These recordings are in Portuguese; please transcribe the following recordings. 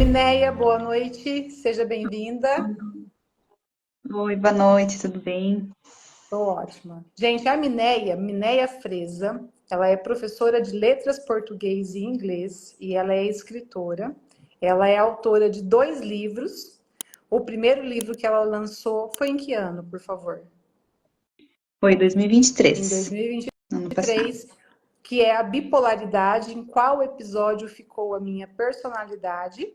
Mineia, boa noite, seja bem-vinda. Oi, boa noite, tudo bem? Estou ótima. Gente, a Mineia Freza, ela é professora de letras português e inglês e ela é escritora. Ela é autora de 2 livros. O primeiro livro que ela lançou foi em que ano, por favor? Foi dois mil e vinte e Em três, ano passado. 2023, que é a bipolaridade, em qual episódio ficou a minha personalidade.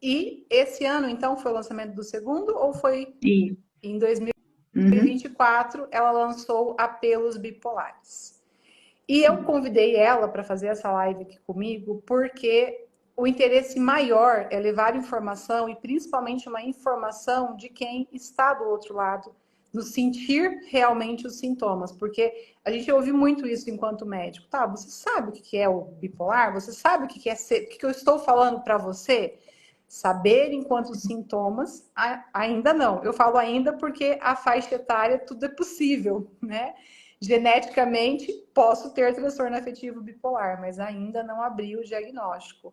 E esse ano, então, foi o lançamento do segundo ou foi E, em uhum, 2024, ela lançou Apelos Bipolares. E eu convidei ela para fazer essa live aqui comigo porque o interesse maior é levar informação e principalmente uma informação de quem está do outro lado, no sentir realmente os sintomas, porque a gente ouve muito isso enquanto médico. Tá, você sabe o que é o bipolar? Você sabe o que é ser, o que eu estou falando para você? Saber enquanto sintomas, ainda não. Eu falo ainda porque a faixa etária tudo é possível, né? Geneticamente, posso ter transtorno afetivo bipolar, mas ainda não abri o diagnóstico.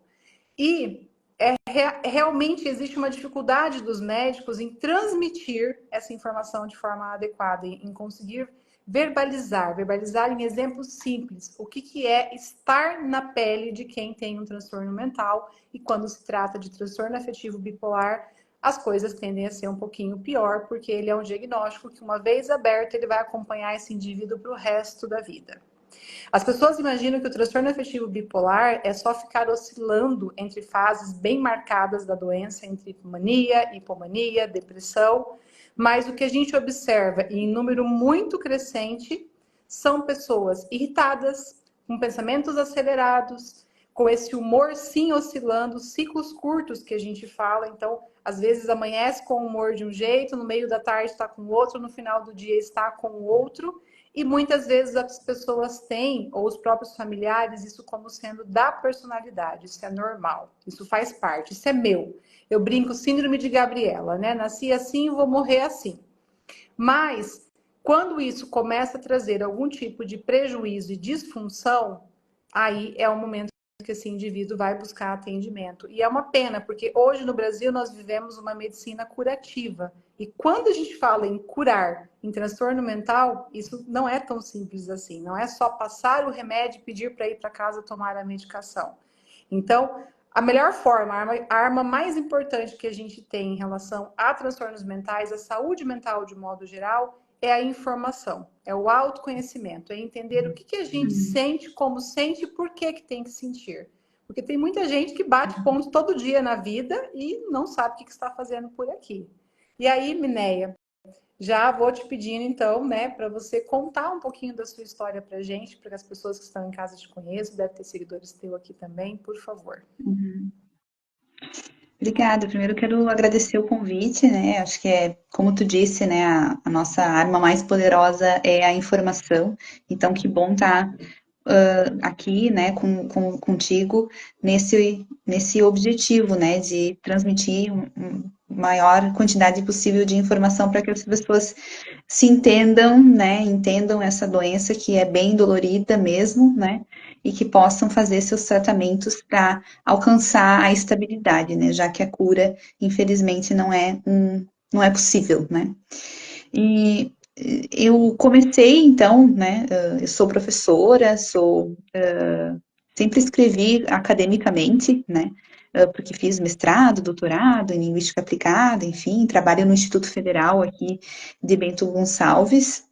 E realmente existe uma dificuldade dos médicos em transmitir essa informação de forma adequada, em conseguir verbalizar em exemplos simples o que é estar na pele de quem tem um transtorno mental. E quando se trata de transtorno afetivo bipolar, as coisas tendem a ser um pouquinho pior, porque ele é um diagnóstico que, uma vez aberto, ele vai acompanhar esse indivíduo para o resto da vida. As pessoas imaginam que o transtorno afetivo bipolar é só ficar oscilando entre fases bem marcadas da doença, entre mania, hipomania, depressão, mas o que a gente observa em número muito crescente são pessoas irritadas, com pensamentos acelerados, com esse humor sim oscilando, ciclos curtos que a gente fala. Então, às vezes amanhece com o humor de um jeito, no meio da tarde está com outro, no final do dia está com outro. E muitas vezes as pessoas têm, ou os próprios familiares, isso como sendo da personalidade. Isso é normal, isso faz parte, isso é meu. Eu brinco, síndrome de Gabriela, né? Nasci assim, vou morrer assim. Mas, quando isso começa a trazer algum tipo de prejuízo e disfunção, aí é o momento que esse indivíduo vai buscar atendimento. E é uma pena, porque hoje no Brasil nós vivemos uma medicina curativa. E quando a gente fala em curar em transtorno mental, isso não é tão simples assim. Não é só passar o remédio e pedir para ir para casa tomar a medicação. Então, a melhor forma, a arma mais importante que a gente tem em relação a transtornos mentais, a saúde mental de modo geral, é a informação, é o autoconhecimento, é entender o que a gente sente, como sente e por que tem que sentir. Porque tem muita gente que bate ponto todo dia na vida e não sabe o que está fazendo por aqui. E aí, Mineia, já vou te pedindo, então, né, para você contar um pouquinho da sua história para a gente, para as pessoas que estão em casa te conheçam, deve ter seguidores teu aqui também, por favor. uhum. Obrigada. Primeiro quero agradecer o convite, né? Acho que é, como tu disse, né, a nossa arma mais poderosa é a informação. Então, que bom estar aqui, né, contigo nesse objetivo, né, de transmitir maior quantidade possível de informação para que as pessoas se entendam, né, entendam essa doença que é bem dolorida mesmo, né, e que possam fazer seus tratamentos para alcançar a estabilidade, né, já que a cura, infelizmente, não é possível, né. E eu comecei, então, né, eu sou professora, sempre escrevi academicamente, né, porque fiz mestrado, doutorado em linguística aplicada, enfim, trabalho no Instituto Federal aqui de Bento Gonçalves,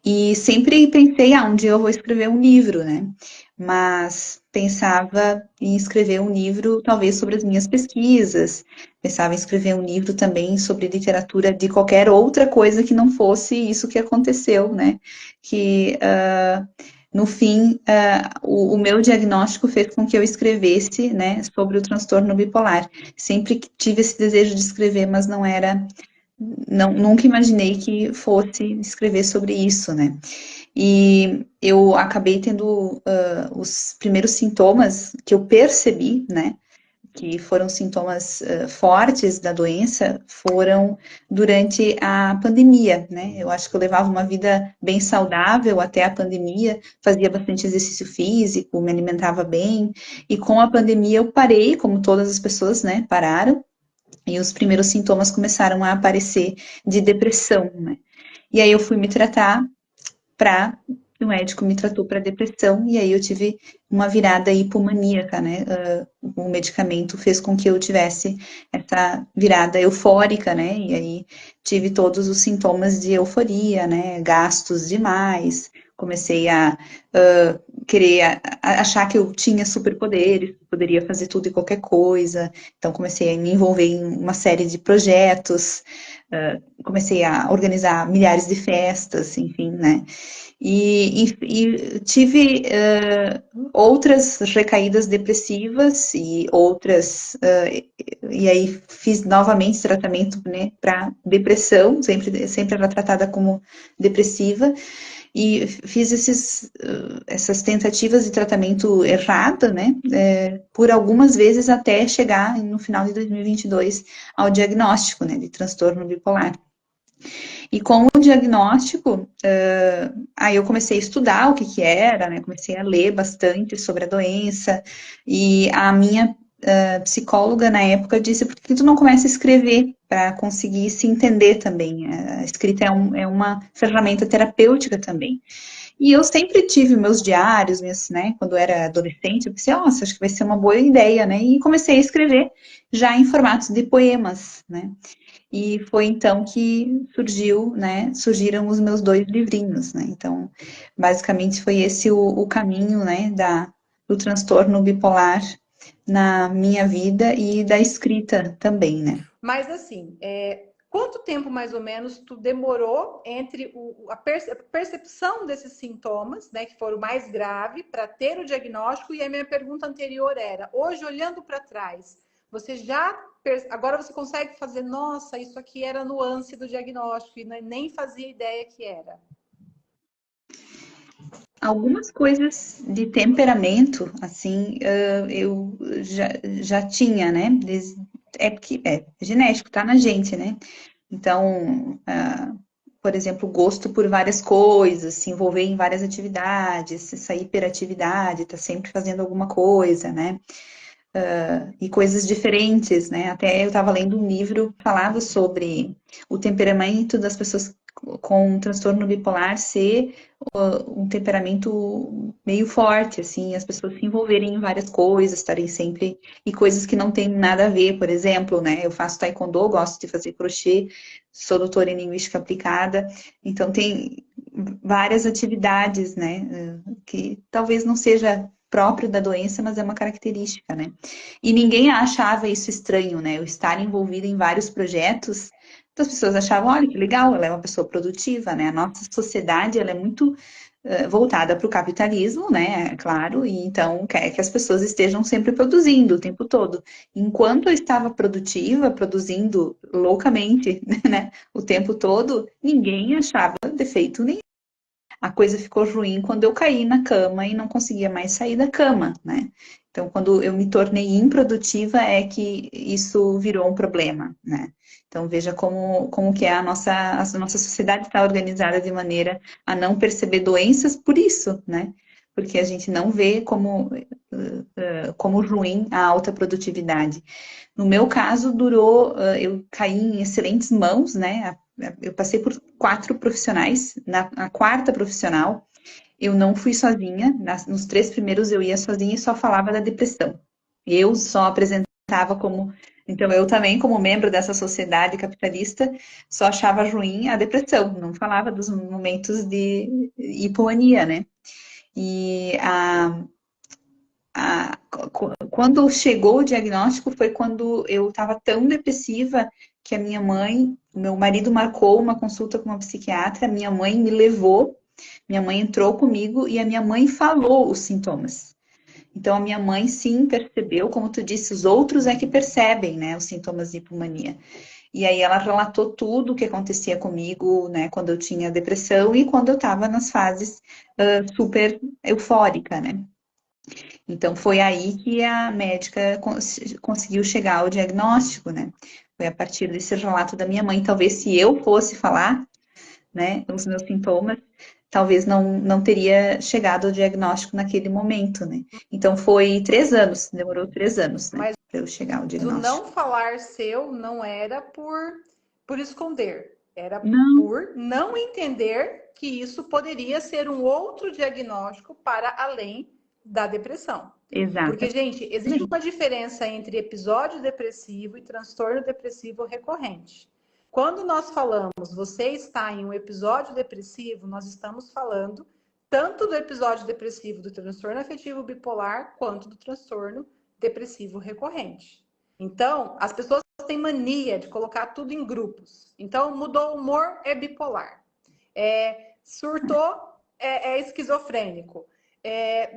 e sempre pensei, um dia eu vou escrever um livro, né? Mas pensava em escrever um livro, talvez, sobre as minhas pesquisas. Pensava em escrever um livro também sobre literatura de qualquer outra coisa que não fosse isso que aconteceu, né? Que, no fim, o meu diagnóstico fez com que eu escrevesse, né, sobre o transtorno bipolar. Sempre tive esse desejo de escrever, mas não era nunca imaginei que fosse escrever sobre isso, né? E eu acabei tendo os primeiros sintomas que eu percebi, né? que foram sintomas fortes da doença, foram durante a pandemia, né? Eu acho que eu levava uma vida bem saudável até a pandemia, fazia bastante exercício físico, me alimentava bem, e com a pandemia eu parei, como todas as pessoas, né, pararam, e os primeiros sintomas começaram a aparecer de depressão, né? E aí eu fui me tratar para o médico me tratou para depressão e aí eu tive uma virada hipomaníaca, né? O medicamento fez com que eu tivesse essa virada eufórica, né? E aí tive todos os sintomas de euforia, né? Gastos demais, comecei a querer achar que eu tinha superpoderes, poderia fazer tudo e qualquer coisa. Então comecei a me envolver em uma série de projetos, comecei a organizar milhares de festas, enfim, né? E tive outras recaídas depressivas e outras, e aí fiz novamente tratamento, né, para depressão, sempre era tratada como depressiva, e fiz essas tentativas de tratamento errada, né, por algumas vezes até chegar no final de 2022 ao diagnóstico, né, de transtorno bipolar. E com o diagnóstico, aí eu comecei a estudar o que que era, né? Comecei a ler bastante sobre a doença. E a minha psicóloga na época disse: por que tu não começa a escrever para conseguir se entender também? A escrita é uma ferramenta terapêutica também. E eu sempre tive meus diários, né? Quando eu era adolescente, eu pensei, nossa, acho que vai ser uma boa ideia, né? E comecei a escrever já em formatos de poemas, né? E foi então que surgiram os meus dois livrinhos, né? Então, basicamente foi esse o caminho, né, do transtorno bipolar na minha vida e da escrita também, né? Mas assim, quanto tempo mais ou menos tu demorou entre a percepção desses sintomas, né, que foram mais graves, para ter o diagnóstico? E a minha pergunta anterior era: hoje, olhando para trás, você agora você consegue fazer, nossa, isso aqui era nuance do diagnóstico e nem fazia ideia que era. Algumas coisas de temperamento, assim, eu já tinha, né? É porque é genético, tá na gente, né? Então, por exemplo, gosto por várias coisas, se envolver em várias atividades, essa hiperatividade, tá sempre fazendo alguma coisa, né? E coisas diferentes, né? Até eu estava lendo um livro que falava sobre o temperamento das pessoas com transtorno bipolar ser um temperamento meio forte, assim, as pessoas se envolverem em várias coisas, estarem sempre e coisas que não tem nada a ver, por exemplo, né? Eu faço taekwondo, gosto de fazer crochê, sou doutora em linguística aplicada, então tem várias atividades, né? Que talvez não seja próprio da doença, mas é uma característica, né? E ninguém achava isso estranho, né? Eu estar envolvida em vários projetos, então as pessoas achavam, olha que legal, ela é uma pessoa produtiva, né? A nossa sociedade, ela é muito voltada para o capitalismo, né? Claro, e então quer que as pessoas estejam sempre produzindo o tempo todo. Enquanto eu estava produtiva, produzindo loucamente, né? O tempo todo, ninguém achava defeito nenhum. A coisa ficou ruim quando eu caí na cama e não conseguia mais sair da cama, né? Então, quando eu me tornei improdutiva, é que isso virou um problema, né? Então, veja como que a nossa sociedade está organizada de maneira a não perceber doenças por isso, né? Porque a gente não vê como ruim a alta produtividade. No meu caso, eu caí em excelentes mãos, né? Eu passei por 4 profissionais. Na quarta profissional, eu não fui sozinha. Nos 3 primeiros eu ia sozinha e só falava da depressão. Eu só apresentava como. Então, eu também, como membro dessa sociedade capitalista, só achava ruim a depressão, não falava dos momentos de hipomania, né? E quando chegou o diagnóstico foi quando eu estava tão depressiva que meu marido marcou uma consulta com uma psiquiatra, minha mãe me levou, minha mãe entrou comigo e a minha mãe falou os sintomas. Então a minha mãe sim percebeu, como tu disse, os outros é que percebem, né, os sintomas de hipomania. E aí ela relatou tudo o que acontecia comigo, né, quando eu tinha depressão e quando eu estava nas fases super eufórica, né? Então, foi aí que a médica conseguiu chegar ao diagnóstico, né? Foi a partir desse relato da minha mãe. Talvez se eu fosse falar, né, os meus sintomas, talvez não teria chegado ao diagnóstico naquele momento, né? Então, foi 3 anos, demorou 3 anos, né, Mas para eu chegar ao o diagnóstico. não falar seu não era por esconder, era Não, por não entender que isso poderia ser um outro diagnóstico para além da depressão. Porque, exatamente. gente, existe uma diferença entre episódio depressivo e transtorno depressivo recorrente. Quando nós falamos você está em um episódio depressivo, nós estamos falando tanto do episódio depressivo do transtorno afetivo bipolar quanto do transtorno depressivo recorrente. Então, as pessoas têm mania de colocar tudo em grupos. Então, mudou o humor, é bipolar. Surtou, é esquizofrênico.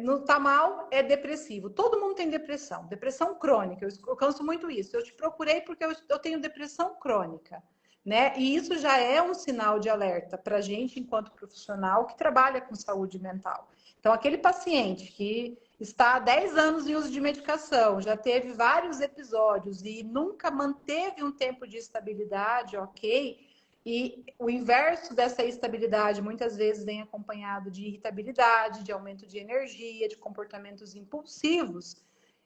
Não tá mal, é depressivo. Todo mundo tem depressão. Depressão crônica. Eu canso muito isso. Eu te procurei porque eu tenho depressão crônica. Né? E isso já é um sinal de alerta para a gente, enquanto profissional que trabalha com saúde mental. Então, aquele paciente que está há 10 anos em uso de medicação, já teve vários episódios e nunca manteve um tempo de estabilidade, ok? E o inverso dessa estabilidade muitas vezes vem acompanhado de irritabilidade, de aumento de energia, de comportamentos impulsivos.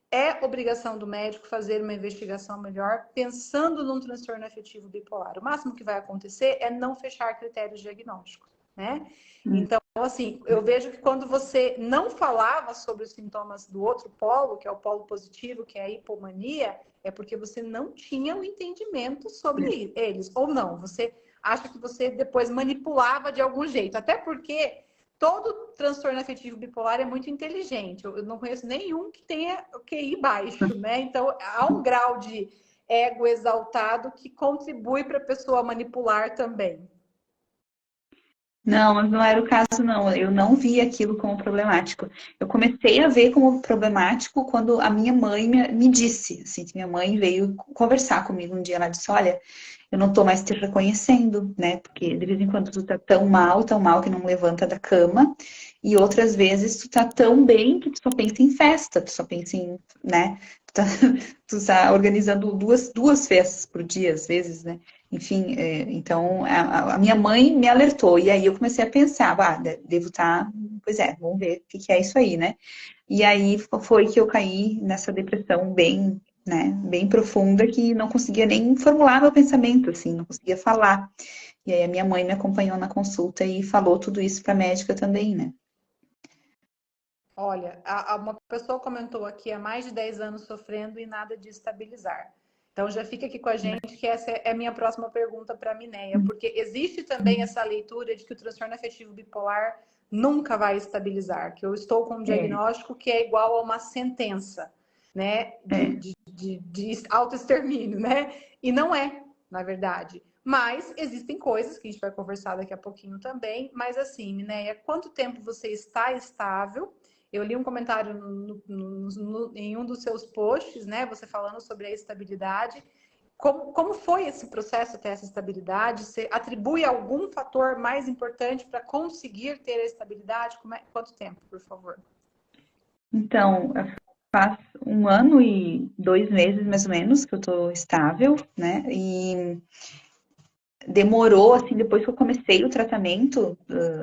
É obrigação do médico fazer uma investigação melhor, pensando num transtorno afetivo bipolar. O máximo que vai acontecer é não fechar critérios diagnósticos, né? Então, assim, eu vejo que quando você não falava sobre os sintomas do outro polo, que é o polo positivo, que é a hipomania, é porque você não tinha o entendimento sobre eles. Ou não, você acha que você depois manipulava de algum jeito. Até porque todo transtorno afetivo bipolar é muito inteligente. Eu não conheço nenhum que tenha QI baixo, né? Então, há um grau de ego exaltado que contribui para a pessoa manipular também. Não, mas não era o caso, não. Eu não vi aquilo como problemático. Eu comecei a ver como problemático quando a minha mãe me disse, assim, que minha mãe veio conversar comigo um dia. Ela disse, olha, eu não tô mais te reconhecendo, né? Porque de vez em quando tu tá tão mal que não levanta da cama. E outras vezes tu tá tão bem que tu só pensa em festa, tu só pensa em, né? Tu tá organizando duas festas por dia, às vezes, né? Enfim, então a minha mãe me alertou, e aí eu comecei a pensar, devo estar, pois é, vamos ver o que que é isso aí, né? E aí foi que eu caí nessa depressão bem, né, bem profunda, que não conseguia nem formular meu pensamento, assim, não conseguia falar. E aí a minha mãe me acompanhou na consulta e falou tudo isso para a médica também, né? Olha, uma pessoa comentou aqui há mais de 10 anos sofrendo e nada de estabilizar. Então já fica aqui com a gente que essa é a minha próxima pergunta para a Mineia, porque existe também essa leitura de que o transtorno afetivo bipolar nunca vai estabilizar, que eu estou com um É, diagnóstico que é igual a uma sentença, né, é. de autoextermínio, né? E não é, na verdade. Mas existem coisas que a gente vai conversar daqui a pouquinho também. Mas assim, Mineia, quanto tempo você está estável? Eu li um comentário em um dos seus posts, né? Você falando sobre a estabilidade. Como foi esse processo até essa estabilidade? Você atribui algum fator mais importante para conseguir ter a estabilidade? Quanto tempo, por favor? Então, faz 1 ano e 2 meses, mais ou menos, que eu tô estável, né? E demorou, assim, depois que eu comecei o tratamento,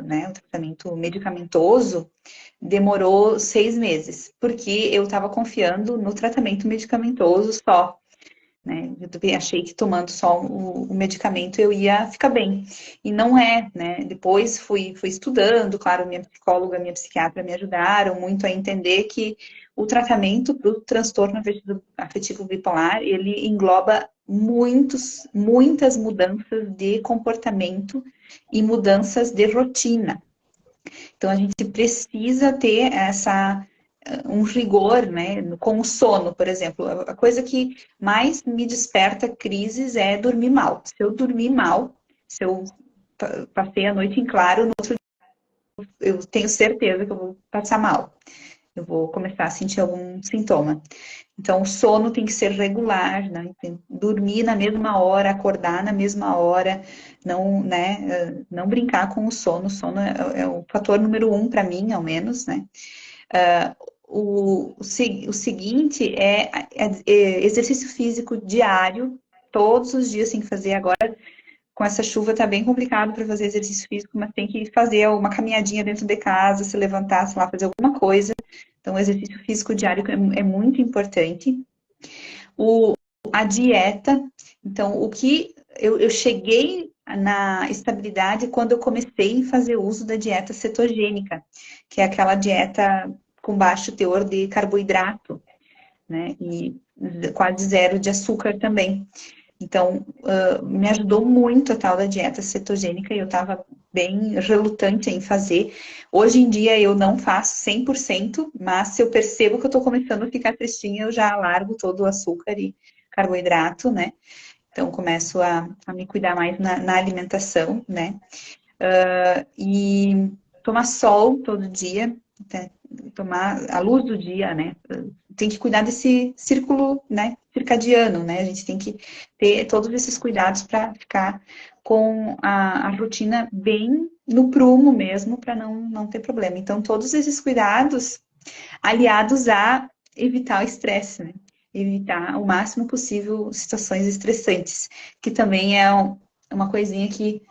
né, o tratamento medicamentoso, demorou 6 meses, porque eu estava confiando no tratamento medicamentoso só, né? Eu achei que tomando só o medicamento eu ia ficar bem. E não é, né? Depois fui estudando, claro, minha psicóloga, minha psiquiatra me ajudaram muito a entender que o tratamento para o transtorno afetivo bipolar, ele engloba muitas mudanças de comportamento e mudanças de rotina. Então a gente precisa ter um rigor, né, com o sono, por exemplo. A coisa que mais me desperta crises é dormir mal. Se eu dormir mal, se eu passei a noite em claro, eu tenho certeza que eu vou passar mal. Eu vou começar a sentir algum sintoma. Então, o sono tem que ser regular, né? Dormir na mesma hora, acordar na mesma hora, não, né, não brincar com o sono. O sono é o fator número 1 para mim, ao menos, né? o seguinte é exercício físico diário, todos os dias tem que fazer. Agora, com essa chuva, tá bem complicado para fazer exercício físico, mas tem que fazer uma caminhadinha dentro de casa, se levantar, sei lá, fazer alguma coisa. Então, o exercício físico diário é muito importante. O, a dieta, então, o que eu cheguei na estabilidade quando eu comecei a fazer uso da dieta cetogênica, que é aquela dieta com baixo teor de carboidrato, né? E quase zero de açúcar também. Então, me ajudou muito a tal da dieta cetogênica e eu estava bem relutante em fazer. Hoje em dia eu não faço 100%, mas se eu percebo que eu estou começando a ficar tristinha, eu já largo todo o açúcar e carboidrato, né? Então, começo a me cuidar mais na alimentação, né? E tomar sol todo dia, né? Tomar a luz do dia, né? Tem que cuidar desse círculo, né, circadiano, né? A gente tem que ter todos esses cuidados para ficar com a rotina bem no prumo mesmo, para não ter problema. Então, todos esses cuidados aliados a evitar o estresse, né? Evitar o máximo possível situações estressantes, que também é uma coisinha que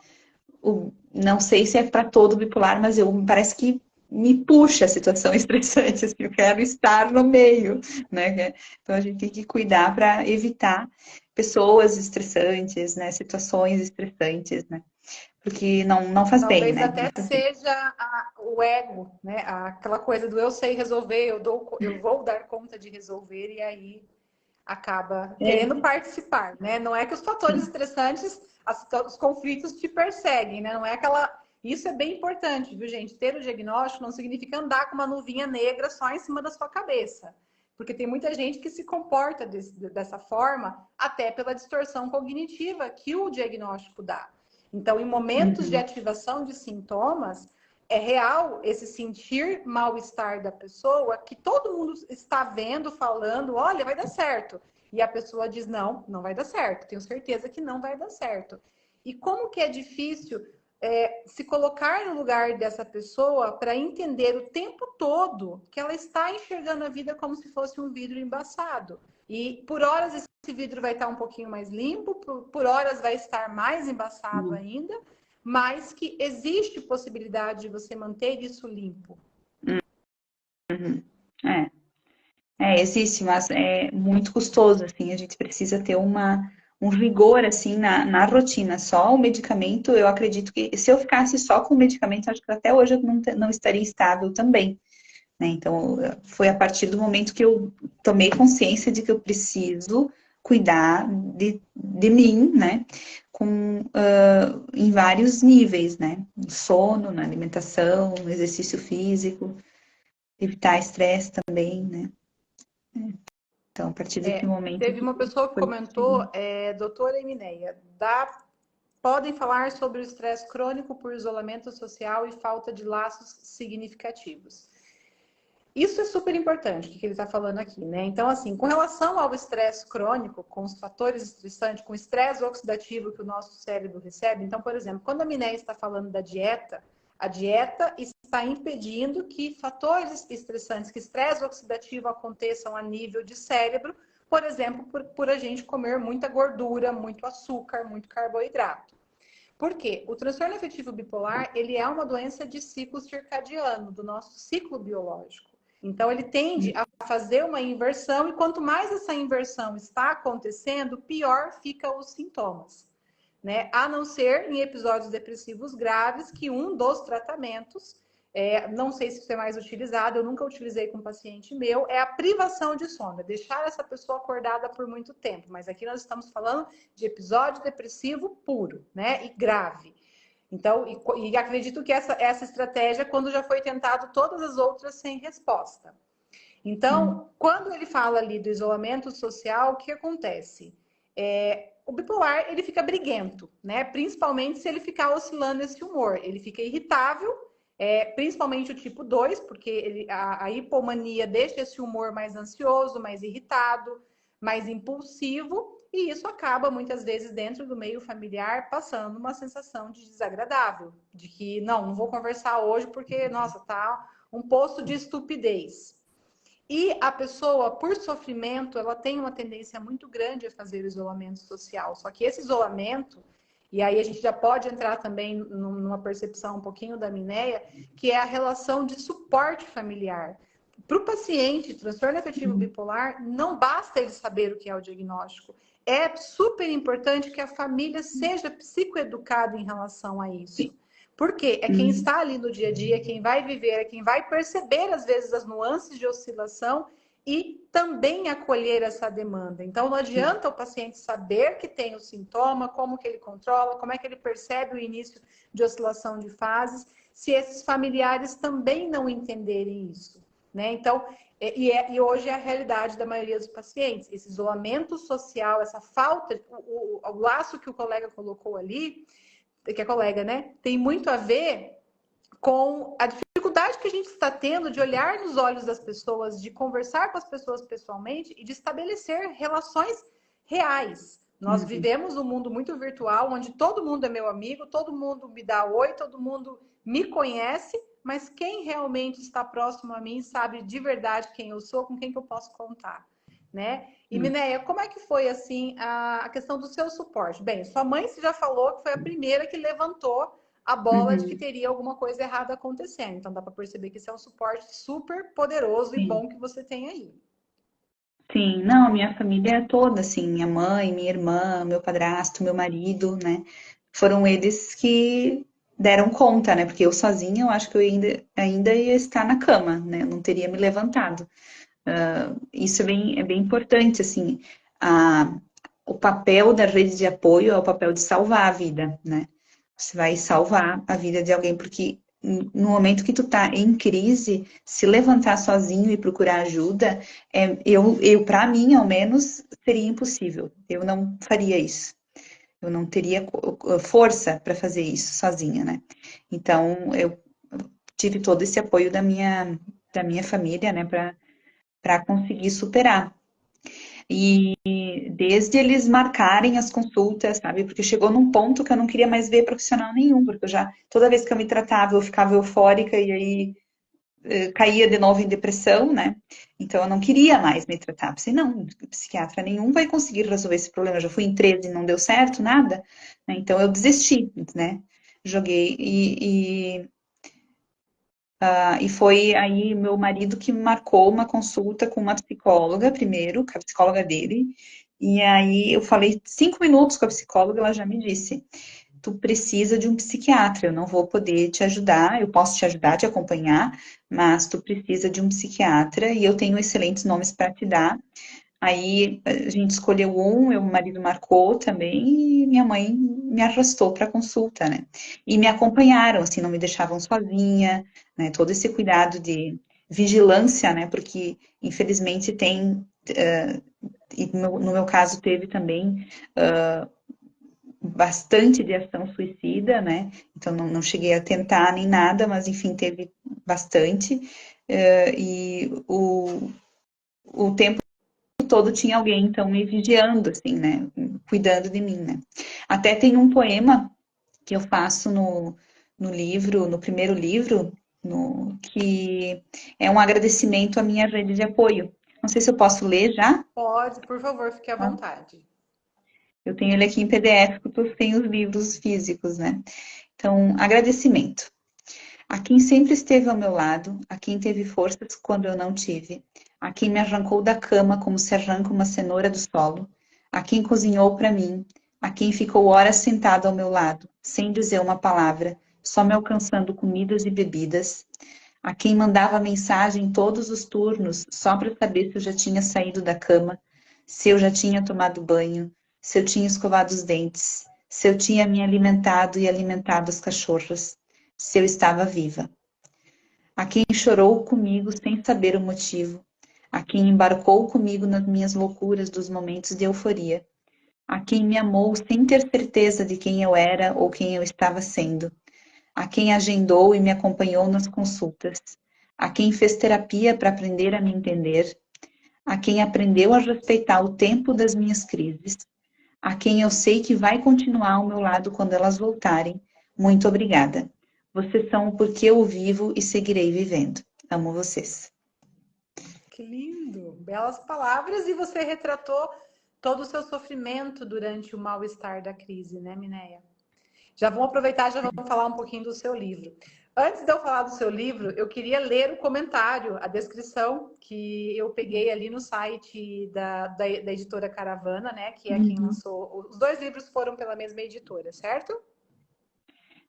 não sei se é para todo bipolar, mas parece que me puxa a situação estressante, assim, eu quero estar no meio, né? Então a gente tem que cuidar para evitar pessoas estressantes, né? Situações estressantes, né? Porque não faz bem, Talvez né? até seja o ego, né? Aquela coisa do eu sei resolver, eu vou dar conta de resolver, e aí acaba É, querendo participar, né? Não é que os fatores estressantes, os conflitos te perseguem, né? Não é aquela. Isso é bem importante, viu, gente? Ter o diagnóstico não significa andar com uma nuvinha negra só em cima da sua cabeça. Porque tem muita gente que se comporta dessa forma, até pela distorção cognitiva que o diagnóstico dá. Então, em momentos de uhum, ativação de sintomas, é real esse sentir mal-estar da pessoa, que todo mundo está vendo, falando, olha, vai dar certo. E a pessoa diz, não vai dar certo. Tenho certeza que não vai dar certo. E como que é difícil se colocar no lugar dessa pessoa para entender o tempo todo que ela está enxergando a vida como se fosse um vidro embaçado. E por horas esse vidro vai estar um pouquinho mais limpo, por horas vai estar mais embaçado uhum, ainda, mas que existe possibilidade de você manter isso limpo. uhum. É. Existe, mas é muito custoso, assim, a gente precisa ter um rigor, assim, na rotina. Só o medicamento, eu acredito que se eu ficasse só com o medicamento, acho que até hoje eu não estaria estável também, né? Então, foi a partir do momento que eu tomei consciência de que eu preciso cuidar de mim, né? Em vários níveis, né? No sono, na alimentação, no exercício físico, evitar estresse também, né? Então, a partir desse momento Teve uma pessoa que foi comentou, doutora Emineia, podem falar sobre o estresse crônico por isolamento social e falta de laços significativos. Isso é super importante, o que ele está falando aqui, né? Então, assim, com relação ao estresse crônico, com os fatores estressantes, com o estresse oxidativo que o nosso cérebro recebe, então, por exemplo, quando a Minéia está falando da dieta, a dieta está impedindo que fatores estressantes, que estresse oxidativo aconteçam a nível de cérebro, por exemplo, por a gente comer muita gordura, muito açúcar, muito carboidrato. Por quê? O transtorno afetivo bipolar, ele é uma doença de ciclo circadiano, do nosso ciclo biológico. Então, ele tende a fazer uma inversão, e quanto mais essa inversão está acontecendo, pior ficam os sintomas, né? A não ser em episódios depressivos graves, que um dos tratamentos, não sei se isso é mais utilizado, eu nunca utilizei com um paciente meu, é a privação de sono, é deixar essa pessoa acordada por muito tempo. Mas aqui nós estamos falando de episódio depressivo puro, né? E grave. Então, e acredito que essa estratégia, quando já foi tentado todas as outras sem resposta. Então, quando ele fala ali do isolamento social, o que acontece? O bipolar, ele fica briguento, né? Principalmente se ele ficar oscilando esse humor. Ele fica irritável, principalmente o tipo 2, porque a hipomania deixa esse humor mais ansioso, mais irritado, mais impulsivo, e isso acaba, muitas vezes, dentro do meio familiar, passando uma sensação de desagradável, de que, não vou conversar hoje porque, nossa, tá um poço de estupidez. E a pessoa, por sofrimento, ela tem uma tendência muito grande a fazer isolamento social. Só que esse isolamento, e aí a gente já pode entrar também numa percepção um pouquinho da Mineia, que é a relação de suporte familiar. Para o paciente, transtorno afetivo bipolar, não basta ele saber o que é o diagnóstico. É super importante que a família seja psicoeducada em relação a isso. Porque é quem está ali no dia a dia, quem vai viver, é quem vai perceber, às vezes, as nuances de oscilação e também acolher essa demanda. Então, não adianta o paciente saber que tem o sintoma, como que ele controla, como é que ele percebe o início de oscilação de fases, se esses familiares também não entenderem isso, né? Então, e hoje é a realidade da maioria dos pacientes. Esse isolamento social, essa falta, o laço que o colega colocou ali, que é colega, né? Tem muito a ver com a dificuldade que a gente está tendo de olhar nos olhos das pessoas, de conversar com as pessoas pessoalmente e de estabelecer relações reais. Nós vivemos um mundo muito virtual, onde todo mundo é meu amigo, todo mundo me dá oi, todo mundo me conhece, mas quem realmente está próximo a mim sabe de verdade quem eu sou, com quem que eu posso contar, né? E Mineia, como é que foi assim a questão do seu suporte? Bem, sua mãe já falou que foi a primeira que levantou a bola de que teria alguma coisa errada acontecendo. Então dá para perceber que isso é um suporte super poderoso e Sim. bom que você tem aí. Sim, não, minha família é toda, assim, minha mãe, minha irmã, meu padrasto, meu marido, né? Foram eles que deram conta, né? Porque eu sozinha, eu acho que eu ainda ia estar na cama, né? Eu não teria me levantado. Isso é bem importante, assim, a, o papel da rede de apoio é o papel de salvar a vida, né? Você vai salvar a vida de alguém, porque no momento que tu tá em crise, se levantar sozinho e procurar ajuda, para mim, ao menos, seria impossível. Eu não faria isso. Eu não teria força para fazer isso sozinha, né? Então, eu tive todo esse apoio da minha família, né, para conseguir superar. E desde eles marcarem as consultas, sabe? Porque chegou num ponto que eu não queria mais ver profissional nenhum, porque toda vez que eu me tratava, eu ficava eufórica e aí caía de novo em depressão, né? Então eu não queria mais me tratar. Pensei, não, psiquiatra nenhum vai conseguir resolver esse problema. Eu já fui em 13 e não deu certo, nada, né? Então eu desisti, né? Joguei e foi aí meu marido que marcou uma consulta com uma psicóloga primeiro, com a psicóloga dele. E aí eu falei 5 minutos com a psicóloga, ela já me disse: tu precisa de um psiquiatra, eu não vou poder te ajudar, eu posso te ajudar, te acompanhar, mas tu precisa de um psiquiatra e eu tenho excelentes nomes para te dar. Aí a gente escolheu um, meu marido marcou também, e minha mãe me arrastou para consulta, né? E me acompanharam, assim, não me deixavam sozinha, né? Todo esse cuidado de vigilância, né? Porque infelizmente tem, e no meu caso teve também bastante de ação suicida, né? Então não cheguei a tentar nem nada, mas enfim, teve bastante. E o tempo todo tinha alguém, então, me vigiando, assim, né? Cuidando de mim, né? Até tem um poema que eu faço no livro, no primeiro livro, que é um agradecimento à minha rede de apoio. Não sei se eu posso ler já. Pode, por favor, fique à Tá? vontade. Eu tenho ele aqui em PDF, porque eu tenho os livros físicos, né? Então, agradecimento. A quem sempre esteve ao meu lado, a quem teve forças quando eu não tive, a quem me arrancou da cama como se arranca uma cenoura do solo, a quem cozinhou para mim, a quem ficou horas sentado ao meu lado, sem dizer uma palavra, só me alcançando comidas e bebidas, a quem mandava mensagem todos os turnos só para saber se eu já tinha saído da cama, se eu já tinha tomado banho, se eu tinha escovado os dentes, se eu tinha me alimentado e alimentado as cachorras, se eu estava viva. A quem chorou comigo sem saber o motivo, a quem embarcou comigo nas minhas loucuras dos momentos de euforia, a quem me amou sem ter certeza de quem eu era ou quem eu estava sendo, a quem agendou e me acompanhou nas consultas, a quem fez terapia para aprender a me entender, a quem aprendeu a respeitar o tempo das minhas crises, a quem eu sei que vai continuar ao meu lado quando elas voltarem. Muito obrigada. Vocês são o porquê eu vivo e seguirei vivendo. Amo vocês. Que lindo! Belas palavras, e você retratou todo o seu sofrimento durante o mal-estar da crise, né, Mineia? Já vamos aproveitar, já vamos falar um pouquinho do seu livro. Antes de eu falar do seu livro, eu queria ler o comentário, a descrição que eu peguei ali no site da editora Caravana, né? Que é quem lançou. Os dois livros foram pela mesma editora, certo?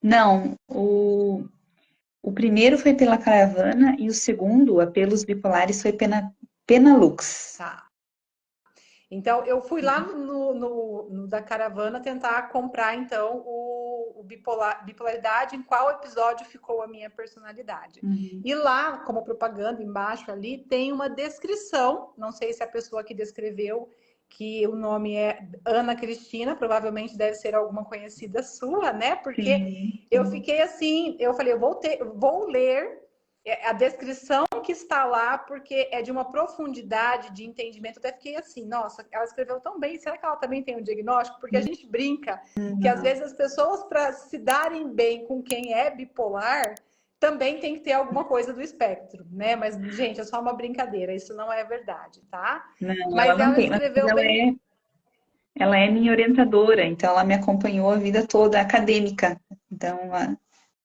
Não, o primeiro foi pela Caravana e o segundo, Apelos Bipolares, foi Penalux. Tá. Então, eu fui lá no da Caravana tentar comprar, então, o Bipolaridade, em qual episódio ficou a minha personalidade. E lá, como propaganda, embaixo ali, tem uma descrição, não sei se a pessoa que descreveu, que o nome é Ana Cristina, provavelmente deve ser alguma conhecida sua, né? Porque Sim. eu fiquei assim, eu falei, vou ler a descrição que está lá, porque é de uma profundidade de entendimento. Eu até fiquei assim, nossa, ela escreveu tão bem, será que ela também tem um diagnóstico? Porque a gente brinca que às vezes as pessoas, para se darem bem com quem é bipolar, também tem que ter alguma coisa do espectro, né? Mas, gente, é só uma brincadeira, isso não é verdade, tá? Não, ela Mas não ela tem, mas escreveu bem. ela é minha orientadora, então ela me acompanhou a vida toda acadêmica. Então,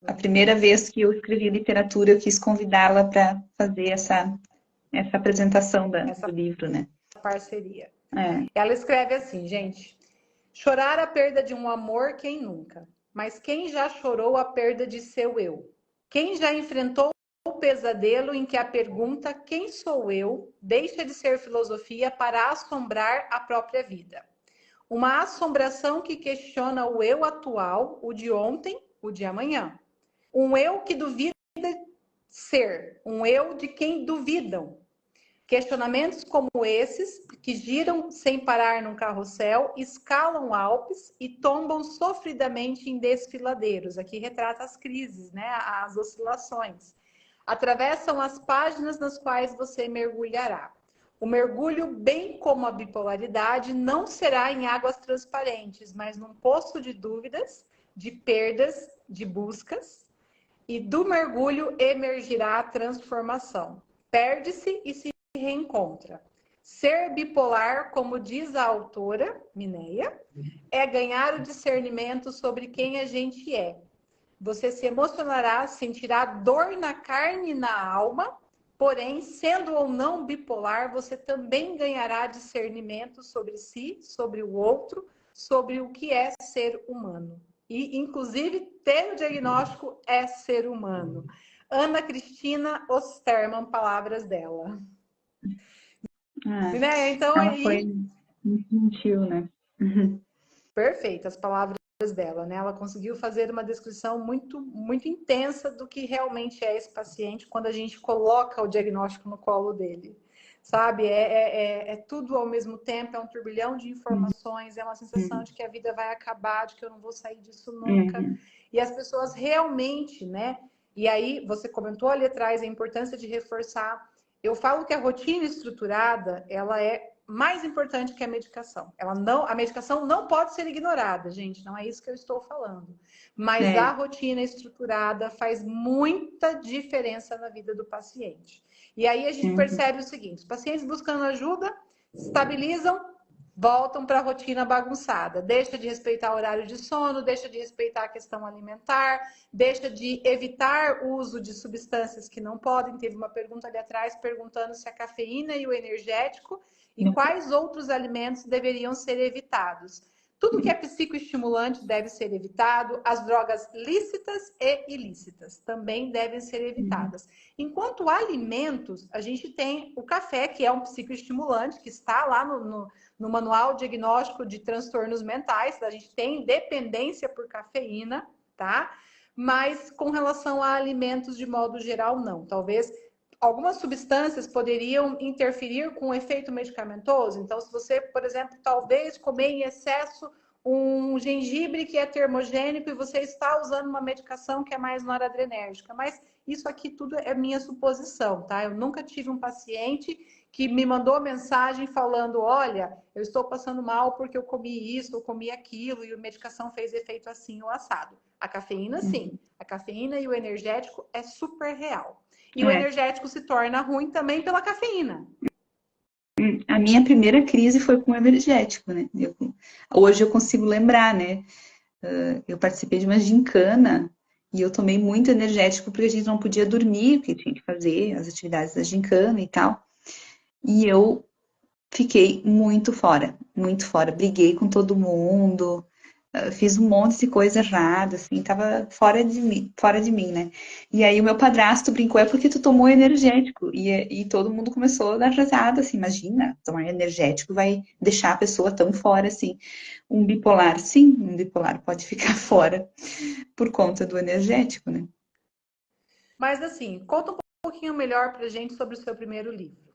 a primeira vez que eu escrevi literatura, eu quis convidá-la para fazer essa apresentação do Essa livro, né? parceria. É. Ela escreve assim, gente: chorar a perda de um amor, quem nunca? Mas quem já chorou a perda de seu eu? Quem já enfrentou o pesadelo em que a pergunta quem sou eu deixa de ser filosofia para assombrar a própria vida? Uma assombração que questiona o eu atual, o de ontem, o de amanhã. Um eu que duvida ser, um eu de quem duvidam. Questionamentos como esses, que giram sem parar num carrossel, escalam Alpes e tombam sofridamente em desfiladeiros. Aqui retrata as crises, né? As oscilações. Atravessam as páginas nas quais você mergulhará. O mergulho, bem como a bipolaridade, não será em águas transparentes, mas num poço de dúvidas, de perdas, de buscas, e do mergulho emergirá a transformação. Perde-se e se reencontra. Ser bipolar, como diz a autora, Mineia, é ganhar o discernimento sobre quem a gente é. Você se emocionará, sentirá dor na carne e na alma, porém, sendo ou não bipolar, você também ganhará discernimento sobre si, sobre o outro, sobre o que é ser humano. E, inclusive, ter o diagnóstico é ser humano. Ana Cristina Osterman, palavras dela. Né? Então, Ela foi aí, muito gentil, né? perfeito, as palavras dela, né? Ela conseguiu fazer uma descrição muito intensa do que realmente é esse paciente quando a gente coloca o diagnóstico no colo dele. Sabe? É tudo ao mesmo tempo, é um turbilhão de informações, é uma sensação de que a vida vai acabar, de que eu não vou sair disso nunca. E as pessoas realmente, né? E aí, você comentou ali atrás a importância de reforçar. Eu falo que a rotina estruturada, ela é mais importante que a medicação. A medicação não pode ser ignorada, gente, não é isso que eu estou falando. Mas a rotina estruturada faz muita diferença na vida do paciente. E aí a gente percebe o seguinte: os pacientes buscando ajuda, estabilizam, voltam para a rotina bagunçada. Deixa de respeitar o horário de sono, deixa de respeitar a questão alimentar, deixa de evitar o uso de substâncias que não podem. Teve uma pergunta ali atrás perguntando se a cafeína e o energético e quais outros alimentos deveriam ser evitados. Tudo que é psicoestimulante deve ser evitado, as drogas lícitas e ilícitas também devem ser evitadas. Enquanto alimentos, a gente tem o café, que é um psicoestimulante, que está lá no Manual Diagnóstico de Transtornos Mentais, a gente tem dependência por cafeína, tá? Mas com relação a alimentos de modo geral, não. Talvez algumas substâncias poderiam interferir com o efeito medicamentoso. Então, se você, por exemplo, talvez comer em excesso um gengibre que é termogênico e você está usando uma medicação que é mais noradrenérgica. Mas isso aqui tudo é minha suposição, tá? Eu nunca tive um paciente que me mandou mensagem falando: olha, eu estou passando mal porque eu comi isso, eu comi aquilo e a medicação fez efeito assim ou assado. A cafeína, sim. A cafeína e o energético é super real. E o energético se torna ruim também pela cafeína. A minha primeira crise foi com energético, né? Hoje eu consigo lembrar, né? Eu participei de uma gincana e eu tomei muito energético porque a gente não podia dormir, porque tinha que fazer as atividades da gincana e tal. E eu fiquei muito fora, muito fora. Briguei com todo mundo, fiz um monte de coisa errada, assim, tava fora de mim, né? E aí o meu padrasto brincou, é porque tu tomou energético. E todo mundo começou a dar risada, assim, imagina, tomar energético vai deixar a pessoa tão fora, assim. Um bipolar, sim, um bipolar pode ficar fora por conta do energético, né? Mas assim, conta um pouquinho melhor pra gente sobre o seu primeiro livro.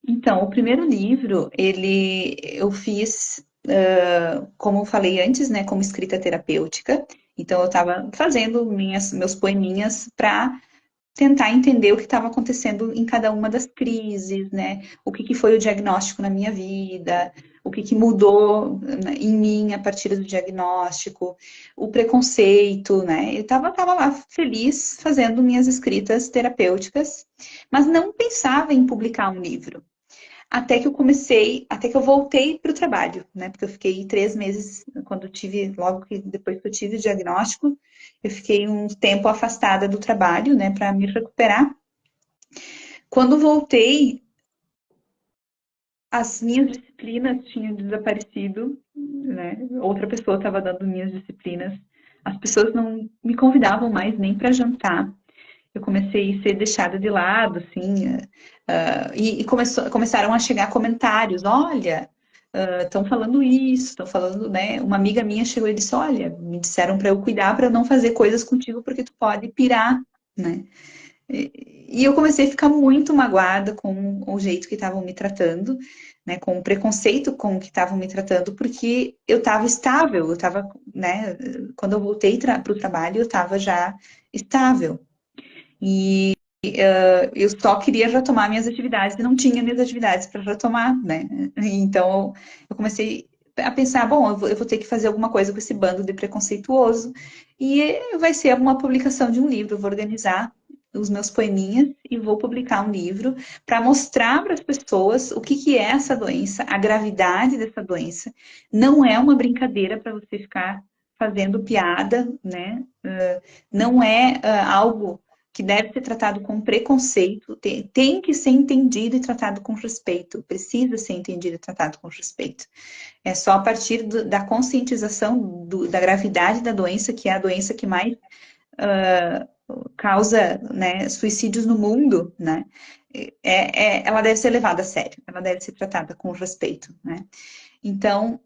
Então, o primeiro livro, eu fiz, como eu falei antes, né, como escrita terapêutica. Então, eu estava fazendo meus poeminhas para tentar entender o que estava acontecendo em cada uma das crises, né? O que foi o diagnóstico na minha vida, o que mudou né, em mim a partir do diagnóstico, o preconceito, né? Eu tava lá feliz fazendo minhas escritas terapêuticas, mas não pensava em publicar um livro. Até que eu voltei para o trabalho, né? Porque eu fiquei 3 meses, logo que depois que eu tive o diagnóstico, eu fiquei um tempo afastada do trabalho, né, para me recuperar. Quando voltei, as minhas disciplinas tinham desaparecido, né? Outra pessoa estava dando minhas disciplinas. As pessoas não me convidavam mais nem para jantar. Eu comecei a ser deixada de lado, assim, começaram a chegar comentários, olha, estão falando isso, estão falando, né? Uma amiga minha chegou e disse, olha, me disseram para eu cuidar para não fazer coisas contigo porque tu pode pirar, né? E eu comecei a ficar muito magoada com o jeito que estavam me tratando, né? Com o preconceito com que estavam me tratando, porque eu estava estável, eu estava, né? Quando eu voltei para o trabalho, eu estava já estável. E eu só queria retomar minhas atividades e não tinha minhas atividades para retomar, né? Então eu comecei a pensar, bom, eu vou ter que fazer alguma coisa com esse bando de preconceituoso e vai ser uma publicação de um livro. Eu vou organizar os meus poeminhas e vou publicar um livro para mostrar para as pessoas o que é essa doença, a gravidade dessa doença. Não é uma brincadeira para você ficar fazendo piada, né? Não é algo que deve ser tratado com preconceito, tem que ser entendido e tratado com respeito, precisa ser entendido e tratado com respeito. É só a partir da conscientização da gravidade da doença, que é a doença que mais causa, né, suicídios no mundo, né? Ela deve ser levada a sério, ela deve ser tratada com respeito, né? Então,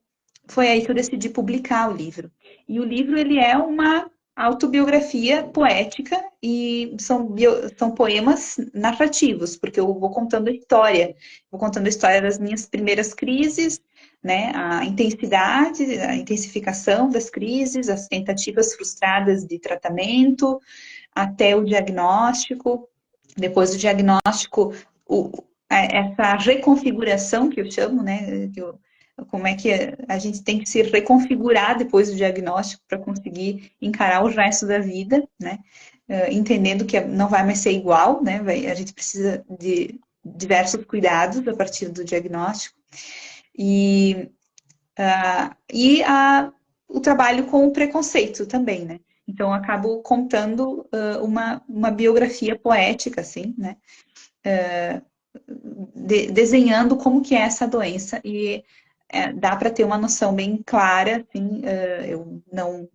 foi aí que eu decidi publicar o livro. E o livro, ele é uma autobiografia poética e são poemas narrativos, porque eu vou contando a história das minhas primeiras crises, né, a intensidade, a intensificação das crises, as tentativas frustradas de tratamento, até o diagnóstico, depois do diagnóstico, essa reconfiguração que eu chamo, né, como é que a gente tem que se reconfigurar depois do diagnóstico para conseguir encarar o resto da vida, né? Entendendo que não vai mais ser igual, né? A gente precisa de diversos cuidados a partir do diagnóstico. E, o trabalho com o preconceito também, né? Então, eu acabo contando uma biografia poética, assim, né? Desenhando como que é essa doença e dá para ter uma noção bem clara, assim, eu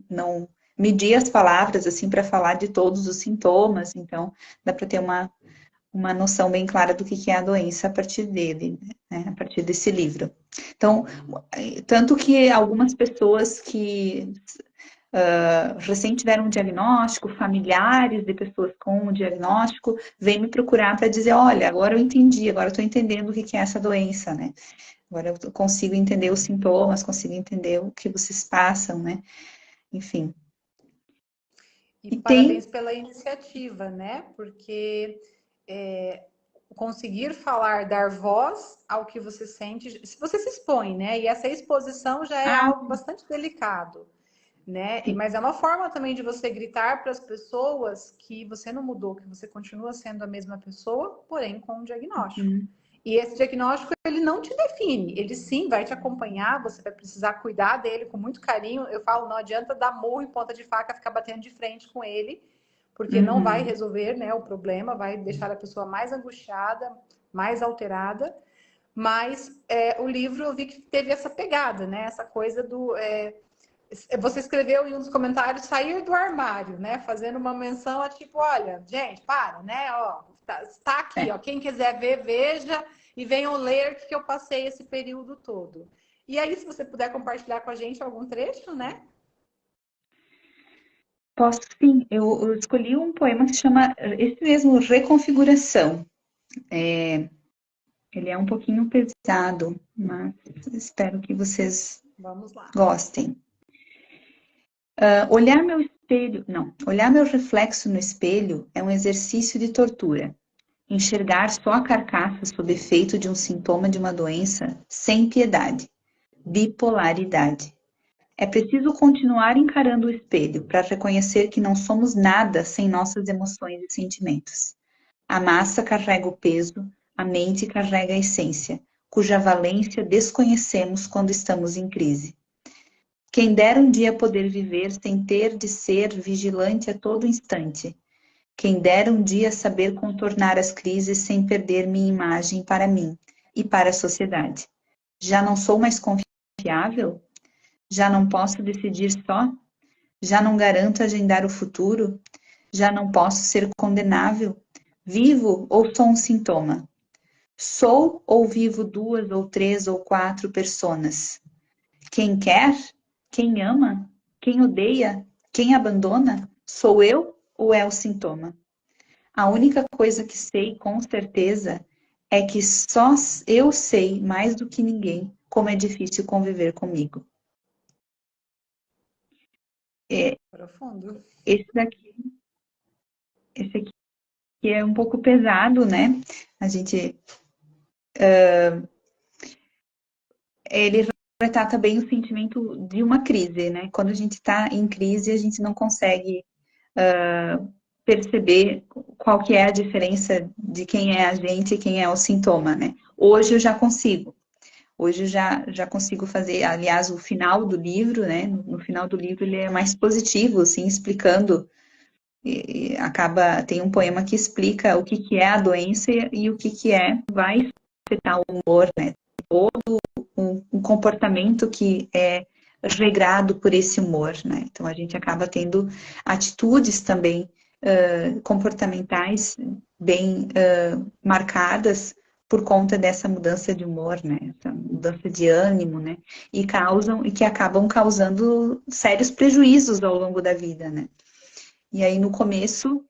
não medi as palavras, assim, para falar de todos os sintomas, então dá para ter uma noção bem clara do que é a doença a partir dele, né, a partir desse livro. Então, tanto que algumas pessoas que recém tiveram um diagnóstico, familiares de pessoas com o diagnóstico, vêm me procurar para dizer, olha, agora eu entendi, agora eu estou entendendo o que é essa doença, né? Agora eu consigo entender os sintomas, consigo entender o que vocês passam, né? Enfim. E E tem. parabéns pela iniciativa, né? Porque conseguir falar, dar voz ao que você sente, se você se expõe, né? E essa exposição já é Ah, algo bastante delicado. né? Mas é uma forma também de você gritar para as pessoas que você não mudou, que você continua sendo a mesma pessoa, porém com um diagnóstico. Uhum. E esse diagnóstico, ele não te define, ele sim vai te acompanhar, você vai precisar cuidar dele com muito carinho. Eu falo, não adianta dar murro em ponta de faca, ficar batendo de frente com ele, porque não vai Uhum. resolver, né, o problema, vai deixar a pessoa mais angustiada, mais alterada. Mas o livro eu vi que teve essa pegada, né? Essa coisa do. Você escreveu em um dos comentários sair do armário, né? Fazendo uma menção a tipo, olha, gente, para, né? Ó, tá aqui, É. ó. Quem quiser ver, veja e venham ler o que eu passei esse período todo. E aí, se você puder compartilhar com a gente algum trecho, né? Posso sim, eu escolhi um poema que se chama esse mesmo, Reconfiguração. Ele é um pouquinho pesado, mas espero que vocês Vamos lá. gostem. Olhar meu espelho, não, olhar meu reflexo no espelho é um exercício de tortura. Enxergar só a carcaça sob efeito de um sintoma de uma doença sem piedade. Bipolaridade. É preciso continuar encarando o espelho para reconhecer que não somos nada sem nossas emoções e sentimentos. A massa carrega o peso, a mente carrega a essência, cuja valência desconhecemos quando estamos em crise. Quem dera um dia poder viver sem ter de ser vigilante a todo instante. Quem dera um dia saber contornar as crises sem perder minha imagem para mim e para a sociedade. Já não sou mais confiável? Já não posso decidir só? Já não garanto agendar o futuro? Já não posso ser condenável? Vivo ou sou um sintoma? Sou ou vivo duas ou três ou quatro personas? Quem quer? Quem ama? Quem odeia? Quem abandona? Sou eu ou é o sintoma? A única coisa que sei com certeza é que só eu sei mais do que ninguém como é difícil conviver comigo. É, Profundo. esse daqui, esse aqui é um pouco pesado, né? A gente, ele retrata bem o sentimento de uma crise, né? Quando a gente está em crise, a gente não consegue perceber qual que é a diferença de quem é a gente e quem é o sintoma, né? Hoje eu já consigo. Hoje eu já consigo fazer, aliás, o final do livro, né? No final do livro ele é mais positivo, assim, explicando. E acaba, tem um poema que explica o que que é a doença e o que é, vai afetar o humor, né? Todo um comportamento que é regrado por esse humor, né? Então a gente acaba tendo atitudes também comportamentais bem marcadas por conta dessa mudança de humor, né? Essa mudança de ânimo, né? E que acabam causando sérios prejuízos ao longo da vida, né? E aí no começo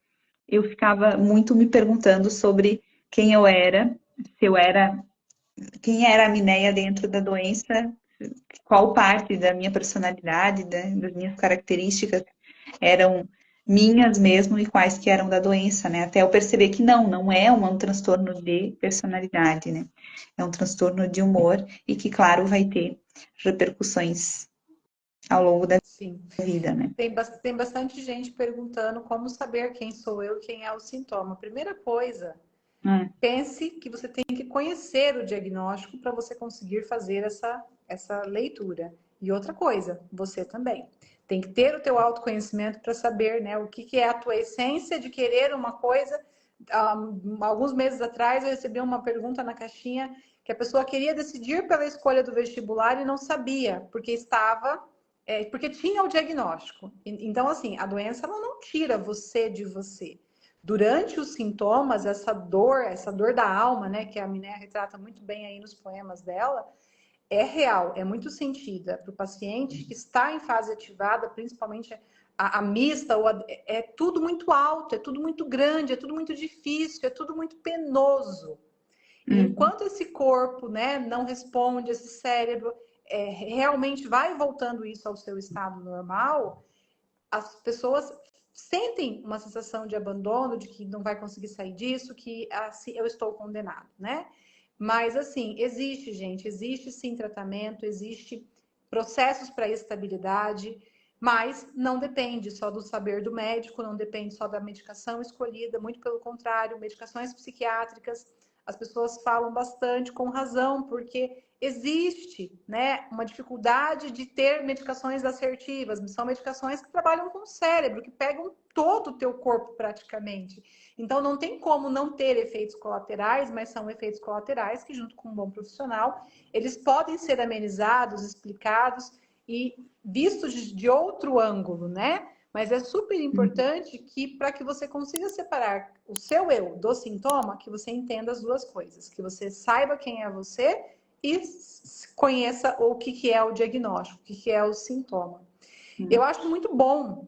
eu ficava muito me perguntando sobre quem eu era, se eu era, quem era a Mineia dentro da doença, qual parte da minha personalidade, das minhas características eram minhas mesmo e quais que eram da doença, né? Até eu perceber que não é um transtorno de personalidade, né? É um transtorno de humor e que, claro, vai ter repercussões ao longo da Sim. vida, né? Tem bastante gente perguntando como saber quem sou eu, quem é o sintoma. Primeira coisa, É. pense que você tem que conhecer o diagnóstico para você conseguir fazer essa leitura. E outra coisa, você também. Tem que ter o teu autoconhecimento para saber, né, o que é a tua essência de querer uma coisa. Alguns meses atrás eu recebi uma pergunta na caixinha que a pessoa queria decidir pela escolha do vestibular e não sabia, porque porque tinha o diagnóstico. Então, assim, a doença ela não tira você de você. Durante os sintomas, essa dor da alma, né, que a Miné retrata muito bem aí nos poemas dela, é real, é muito sentida para o paciente que está em fase ativada, principalmente a mista, é tudo muito alto, é tudo muito grande, é tudo muito difícil, é tudo muito penoso. E Uhum. enquanto esse corpo, né, não responde, esse cérebro realmente vai voltando isso ao seu estado normal, as pessoas sentem uma sensação de abandono, de que não vai conseguir sair disso, que assim, eu estou condenado, né? Mas assim, existe, gente, existe sim tratamento, existe processos para estabilidade, Mas não depende só do saber do médico, não depende só da medicação escolhida, muito pelo contrário, medicações psiquiátricas, as pessoas falam bastante com razão, porque existe, né, uma dificuldade de ter medicações assertivas, são medicações que trabalham com o cérebro, que pegam todo o teu corpo praticamente. Então não tem como não ter efeitos colaterais, mas são efeitos colaterais que, junto com um bom profissional, eles podem ser amenizados, explicados e vistos de outro ângulo, né? Mas é super importante que, para que você consiga separar o seu eu do sintoma, que você entenda as duas coisas, que você saiba quem é você e conheça o que é o diagnóstico, o que é o sintoma. Eu acho muito bom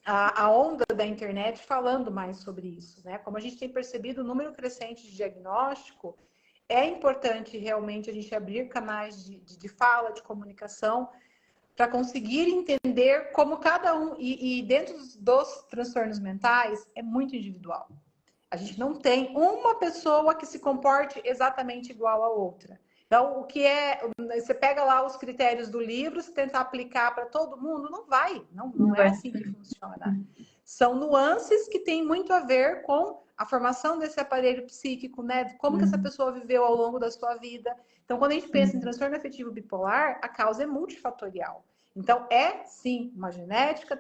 a onda da internet falando mais sobre isso, né? Como a gente tem percebido o número crescente de diagnóstico, é importante realmente a gente abrir canais de fala, de comunicação, para conseguir entender como cada um, e dentro dos transtornos mentais, é muito individual. A gente não tem uma pessoa que se comporte exatamente igual a outra. Então, o que é. Você pega lá os critérios do livro, se tentar aplicar para todo mundo, não vai. Não é assim que funciona. São nuances que têm muito a ver com a formação desse aparelho psíquico, né? Como que essa pessoa viveu ao longo da sua vida. Então, quando a gente pensa em transtorno afetivo bipolar, a causa é multifatorial. Então, é sim uma genética,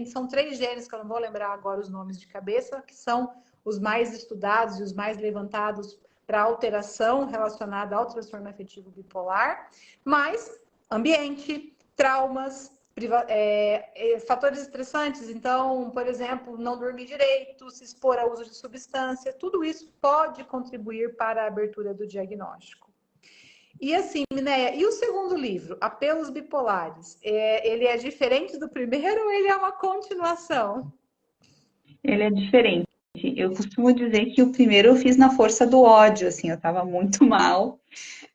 são 3 genes, que eu não vou lembrar agora os nomes de cabeça, que são os mais estudados e os mais levantados para alteração relacionada ao transtorno afetivo bipolar, mas ambiente, traumas, fatores estressantes, então, por exemplo, não dormir direito, se expor ao uso de substância, tudo isso pode contribuir para a abertura do diagnóstico. E assim, Minéia, e o segundo livro, Apelos Bipolares, ele é diferente do primeiro ou ele é uma continuação? Ele é diferente. Eu costumo dizer que o primeiro eu fiz na força do ódio, assim, eu estava muito mal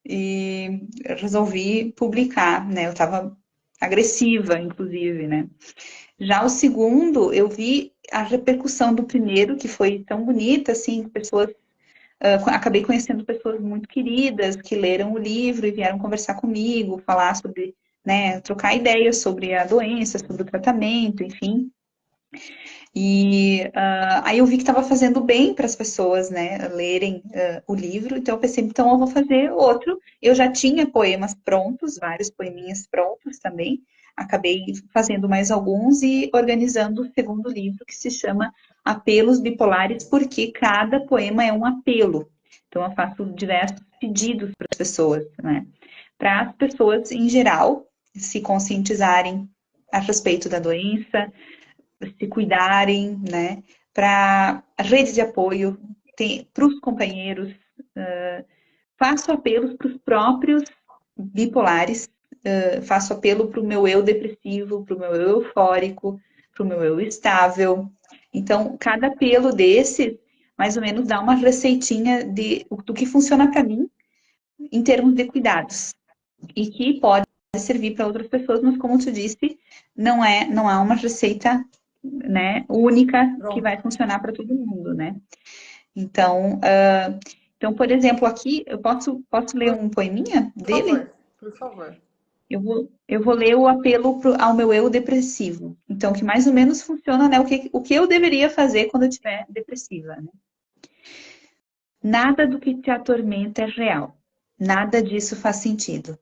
e resolvi publicar, né? Eu estava agressiva, inclusive, né? Já o segundo, eu vi a repercussão do primeiro, que foi tão bonita, assim, pessoas, acabei conhecendo pessoas muito queridas que leram o livro e vieram conversar comigo, falar sobre, né, trocar ideias sobre a doença, sobre o tratamento, enfim. E aí eu vi que estava fazendo bem para as pessoas, né, lerem o livro, então eu pensei, então eu vou fazer outro. Eu já tinha poemas prontos, vários poeminhas prontos também, acabei fazendo mais alguns e organizando o segundo livro, que se chama Apelos Bipolares, porque cada poema é um apelo. Então eu faço diversos pedidos para as pessoas, né, para as pessoas em geral se conscientizarem a respeito da doença, se cuidarem, né? Para a rede de apoio, para os companheiros, faço apelos para os próprios bipolares, faço apelo para o meu eu depressivo, para o meu eu eufórico, para o meu eu estável. Então, cada apelo desse, mais ou menos, dá uma receitinha do que funciona para mim em termos de cuidados e que pode servir para outras pessoas, mas como tu disse, não há uma receita, né, única que vai funcionar para todo mundo, né? Então, por exemplo, aqui eu posso ler um poeminha dele? Por favor. Eu vou ler o apelo ao meu eu depressivo. Então, que mais ou menos funciona, né? O que eu deveria fazer quando eu estiver depressiva, né? Nada do que te atormenta é real. Nada disso faz sentido.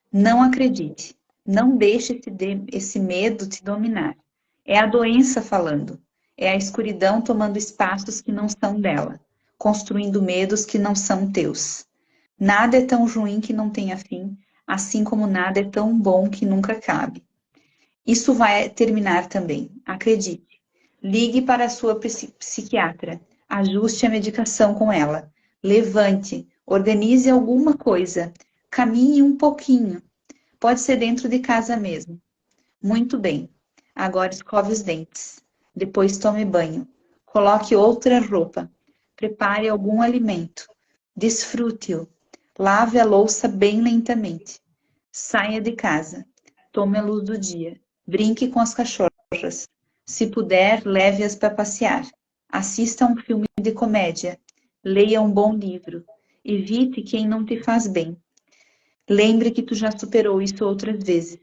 Não acredite. Não deixe esse medo te dominar. É a doença falando. É a escuridão tomando espaços que não são dela, construindo medos que não são teus. Nada é tão ruim que não tenha fim, assim como nada é tão bom que nunca cabe. Isso vai terminar também, acredite. Ligue para a sua psiquiatra, ajuste a medicação com ela, levante, organize alguma coisa, caminhe um pouquinho. Pode ser dentro de casa mesmo. Muito bem. Agora escove os dentes. Depois tome banho. Coloque outra roupa. Prepare algum alimento. Desfrute-o. Lave a louça bem lentamente. Saia de casa. Tome a luz do dia. Brinque com as cachorras. Se puder, leve-as para passear. Assista a um filme de comédia. Leia um bom livro. Evite quem não te faz bem. Lembre que tu já superou isso outras vezes.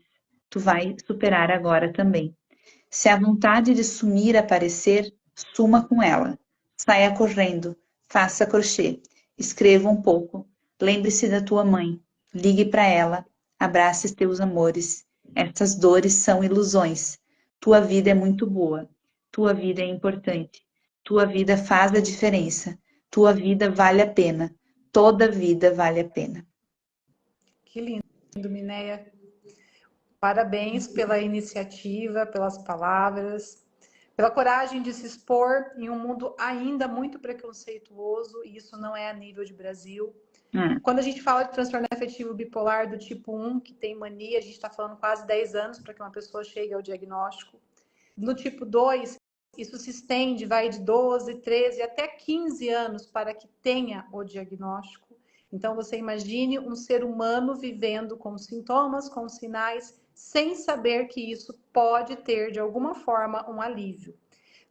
Tu vai superar agora também. Se a vontade de sumir aparecer, suma com ela. Saia correndo, faça crochê, escreva um pouco, lembre-se da tua mãe, ligue para ela, abrace teus amores. Estas dores são ilusões. Tua vida é muito boa, tua vida é importante, tua vida faz a diferença, tua vida vale a pena, toda vida vale a pena. Que lindo, Mineia. Parabéns pela iniciativa, pelas palavras, pela coragem de se expor em um mundo ainda muito preconceituoso, e isso não é a nível de Brasil. Quando a gente fala de transtorno afetivo bipolar do tipo 1, que tem mania, a gente está falando quase 10 anos para que uma pessoa chegue ao diagnóstico. No tipo 2, isso se estende, vai de 12, 13 até 15 anos para que tenha o diagnóstico. Então, você imagine um ser humano vivendo com sintomas, com sinais, sem saber que isso pode ter, de alguma forma, um alívio.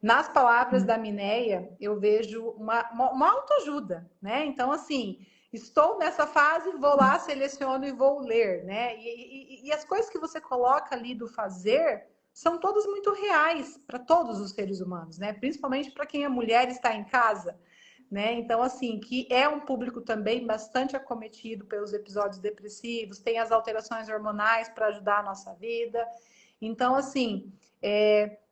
Nas palavras da Mineia, eu vejo uma autoajuda, né? Então, assim, estou nessa fase, vou lá, seleciono e vou ler, né? E as coisas que você coloca ali do fazer são todas muito reais para todos os seres humanos, né? Principalmente para quem é mulher e está em casa, né? Então, assim, que é um público também bastante acometido pelos episódios depressivos, tem as alterações hormonais para ajudar a nossa vida. Então, assim,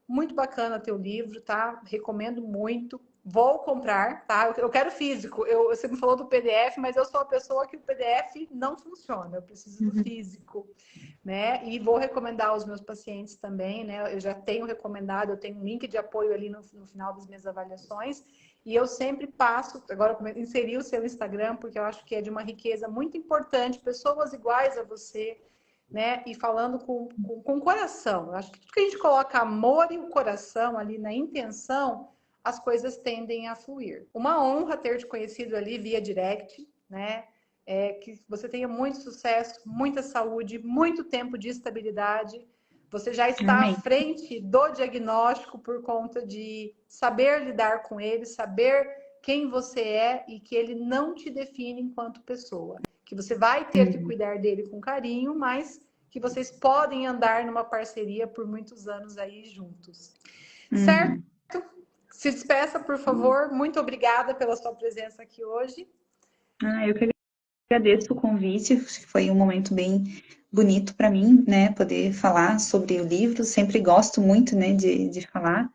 muito bacana teu livro, tá? Recomendo muito. Vou comprar, tá? Eu quero físico. Você me falou do PDF, mas eu sou a pessoa que o PDF não funciona. Eu preciso do físico, né? E vou recomendar aos meus pacientes também, né? Eu já tenho recomendado, eu tenho um link de apoio ali no final das minhas avaliações. E eu sempre passo, agora inseri o seu Instagram, porque eu acho que é de uma riqueza muito importante, pessoas iguais a você, né? E falando com o coração. Eu acho que tudo que a gente coloca amor e o coração ali na intenção, as coisas tendem a fluir. Uma honra ter te conhecido ali via direct, né? Que você tenha muito sucesso, muita saúde, muito tempo de estabilidade. Você já está à Amém. frente do diagnóstico por conta de saber lidar com ele, saber quem você é e que ele não te define enquanto pessoa. Que você vai ter que cuidar dele com carinho, mas que vocês podem andar numa parceria por muitos anos aí juntos. Certo? Se despeça, por favor. Muito obrigada pela sua presença aqui hoje. Eu que agradeço o convite, foi um momento bem bonito para mim, né, poder falar sobre o livro, sempre gosto muito, né, de falar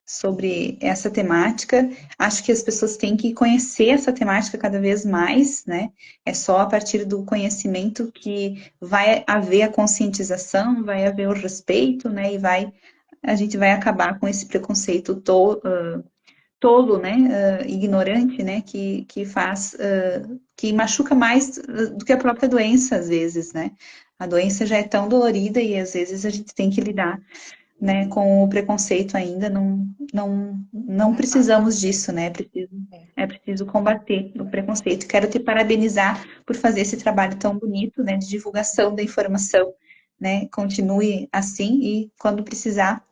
sobre essa temática, acho que as pessoas têm que conhecer essa temática cada vez mais, né, é só a partir do conhecimento que vai haver a conscientização, vai haver o respeito, né, e a gente vai acabar com esse preconceito tolo, né, ignorante, né, que faz, que machuca mais do que a própria doença, às vezes, né. A doença já é tão dolorida e às vezes a gente tem que lidar, né, com o preconceito ainda, não precisamos disso, né, é preciso combater o preconceito. Quero te parabenizar por fazer esse trabalho tão bonito, né, de divulgação da informação, né, continue assim e quando precisar,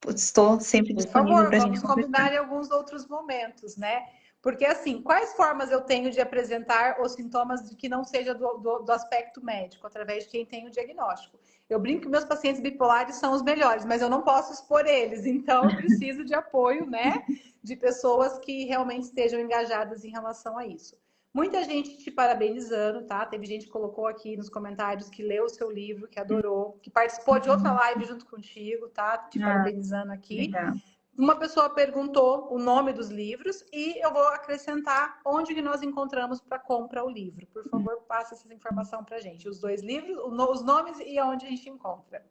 estou sempre Por disponível favor, para a gente vamos conversar. combinar em alguns outros momentos, né? Porque, assim, quais formas eu tenho de apresentar os sintomas de que não seja do aspecto médico, através de quem tem o diagnóstico? Eu brinco que meus pacientes bipolares são os melhores, mas eu não posso expor eles, então eu preciso de apoio, né? De pessoas que realmente estejam engajadas em relação a isso. Muita gente te parabenizando, tá? Teve gente que colocou aqui nos comentários que leu o seu livro, que adorou, que participou de outra live junto contigo, tá? Te Ah, parabenizando aqui. legal. Uma pessoa perguntou o nome dos livros e eu vou acrescentar onde que nós encontramos para compra o livro. Por favor, passe essa informação para a gente. Os dois livros, os nomes e onde a gente encontra.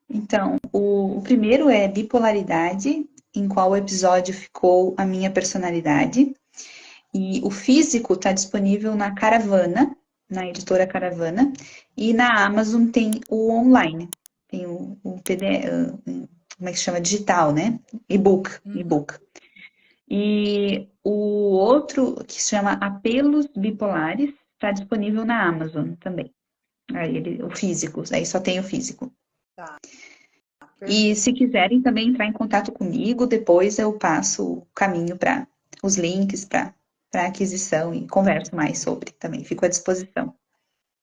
Então, o primeiro é Bipolaridade, em qual episódio ficou a minha personalidade. E o físico está disponível na Caravana, na editora Caravana, e na Amazon tem o online, tem o PDF, como é que chama? Digital, né? E-book. E o outro, que se chama Apelos Bipolares, está disponível na Amazon também. Aí o físico, aí só tem o físico. Tá, E perfeito. se quiserem também entrar em contato comigo, depois eu passo o caminho para os links para aquisição e converso mais sobre também. Fico à disposição.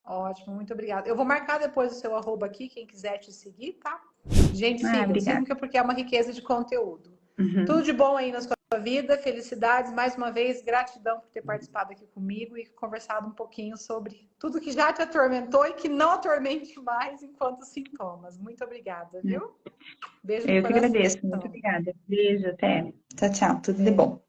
Ótimo, muito obrigada. Eu vou marcar depois o seu arroba aqui, quem quiser te seguir, tá? Gente, Ah, obrigada. siga porque é uma riqueza de conteúdo. Uhum. Tudo de bom aí na sua vida, felicidades. Mais uma vez, gratidão por ter participado aqui comigo e conversado um pouquinho sobre tudo que já te atormentou e que não atormente mais enquanto sintomas. Muito obrigada, viu? Beijo no Eu que coração. agradeço. Muito obrigada. Beijo, até. Tchau, tchau. Tudo de bom.